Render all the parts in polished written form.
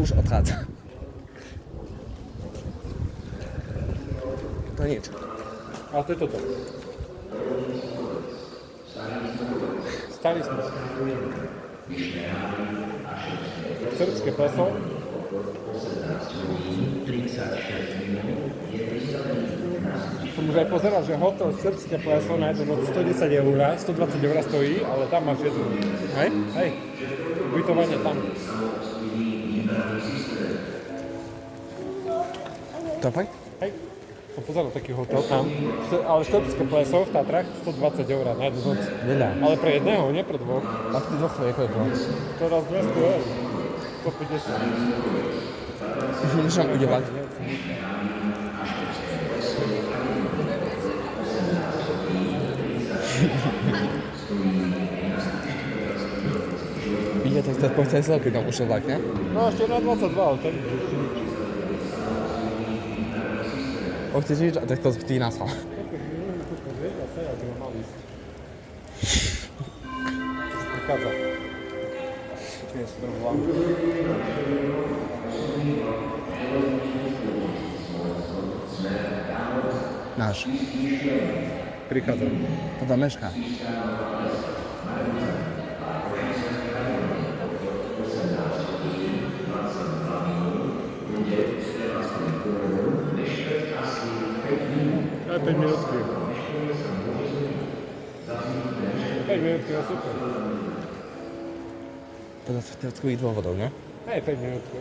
už odchádza. To nič. Ale to je toto. Stali sme. Srbské pleso. Som už aj pozeral, že hotel Srbské pleso na jednu noc 110 eur, 120 eur stojí, ale tam máš jednu. Hej? Hej, ubytovanie tam. To fakt? Hej, som pozeral taký hotel tam, ale Srbské pleso v Tatrách 120 eur na jednu noc. Veľa. Ale pre jedného, nie pre dvoch. A v tých dvoch to je koľko? To raz 200 eur. 150. Môžem udevať. Ide tak to poďte aj celky tam ušiel vlak, ne? No ešte na 22, ale to je nič. Chceš ísť, a tak to ty nasval. Prichádza. Počkej, si trochu vám. Náš. Prichádza. To tam mešká. Aj 5 minútky. 5 minútky, no super. To z teoretických dôvodov, ne? Aj 5 minútky.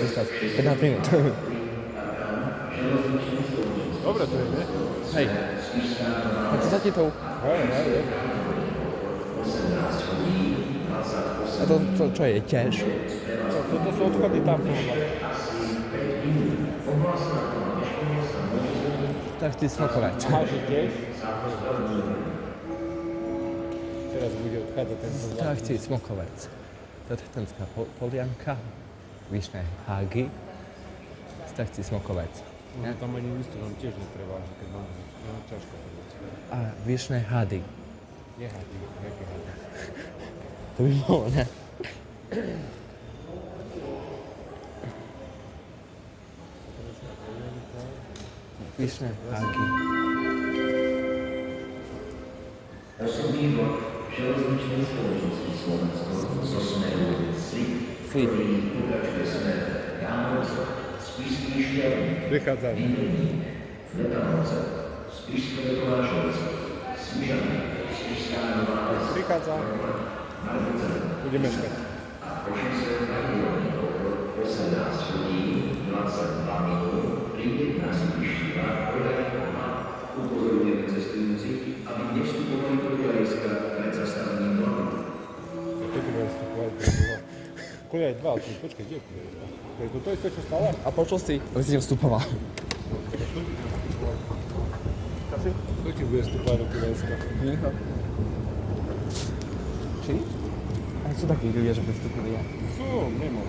Zostať 15 minút. Dobre to je, ne? Hej. A čo sa ti to... Hej. A to čo je tiež? Toto sú odchody tam. Tak ty smokovec. Máš tiež? Teraz bude odchádzať ten vlak. Tak ty smokovec. Tatenská polianka. Vyšné hágy. Tak ty smokovec. No, tam ani listu nám tiež netreba, keď mám ťažko. A vyšné hady. Je hady, jaké hady. To by bolo, ne? Vyšné hágy. Osobný vlak železničnej spoločnosti Slovensko zo smeru Slip, ktorý pokračuje smer Jánovce, Spišský Štiavník, Prichádza. Letanovce, Spišské Kolášovce, Smižany, Spišská Nová Ves, Prichádza. Marvice Bude meškať. a Košice na Dôvodníkov 18 hodín 22 minút príde na Spišský vlak Kodáňková. Upozorňujeme cestujúcich, aby nevstupovali do Kujajska pred zastavením vlaku. Čo tu bude vstupovať? Kujaj 2, ale počkaj, kde je Kujaj 2? To je to isté, čo stále? A počul si? Ale si nevstupoval. Kto ti bude vstupovať do Kujajska? Nechal. Či? A sú takí ľudia, že by vstupili ja. Sú, mimo.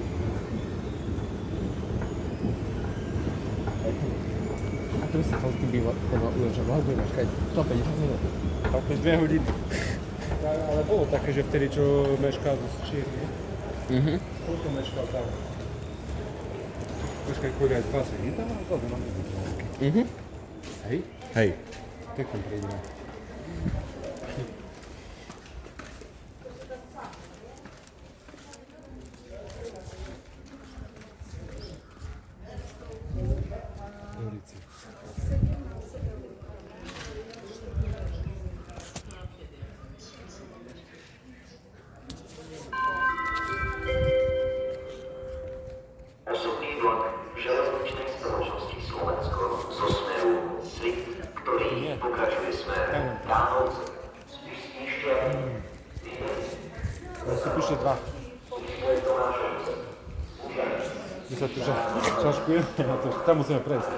A tu si chcel, ty by že vlak bude meškať 150 minút. Tak 2 hodiny. Ale bolo také, že vtedy, čo meškal zo Čírny. Koľko meškal tam? Počkaj, Kujaj 2 sedí tam, ale to nám bude veľké. Hej? Hej. Tak tam prejdeme. Ulici. Osobný vlak železničnej spoločnosti Slovensko zo smeru Slip, ktorý pokračuje smer Jánovce, Spišský Štiavník, To si píše 2. My sa tu šaškujeme na to, tam musíme prejsť.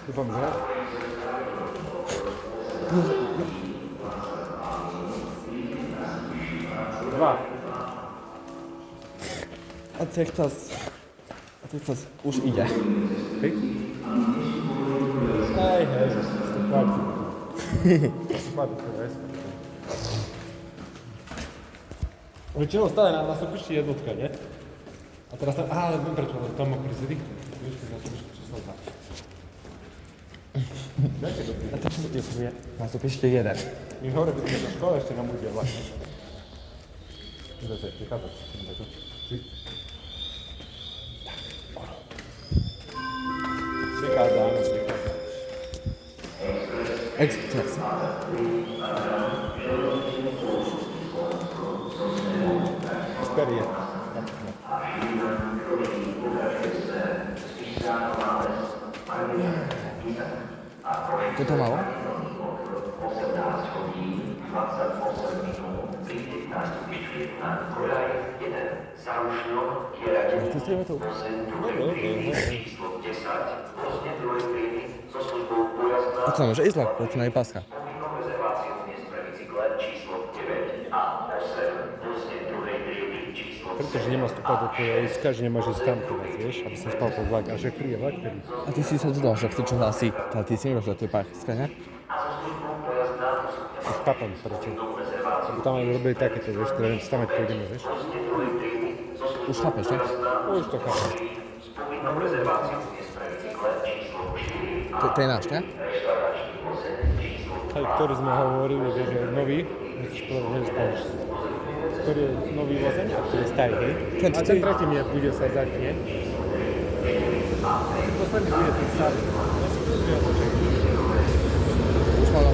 Dúfam, že? Dva. A teraz už ide. Hej. Hej, stopáči. Stopáči, to je. Väčšinou stále na nástupišti jednotka, nie? A teraz tam, ale viem prečo, lebo tam okolo sedí. Vieš, keď nástupišti číslo 2. A to je nástupište 1. My hore, keď sme na škole, ešte nám bude vlastne. Zase, prichádzať. Prichádza, áno, prichádza. Express. Super je. Toto malo? 18 hodín, 28 minút, príde nástupišť 1, koľaj 1, Sarušňov, Hieradený, Cestujeme tu. Vozen druhej triedy, číslo 10, Vozne druhej triedy, so službou pojazdná, A to môže ísť ľahko, to nie je páska. povinnou rezerváciou dnes pre bicykle číslo 9 a 8, Vozne druhej triedy, číslo Pretože nemá stúpať do tvojho iska, že nemôže ísť tam teraz, vieš, aby som spal pod vlak. A že príde vlak, ktorý... A ty si sa dodal, že chce čo hlási. Ale ty si nevieš, že to je páska, ne? Už chápem, prečo. Lebo tam aj robili takéto, vieš, ktoré neviem, tam aj pôjdeme, vieš. Už chápeš, ne? Už to chápem. To je náš, ne? Aj ktorý sme hovorili, vieš, že je nový, musíš povedať, že spáš. Ktorý je nový vozeň a ktorý je starý, hej? Ten A ten tretí mi bude sa zdať, nie? Posledný bude ten starý. Už mal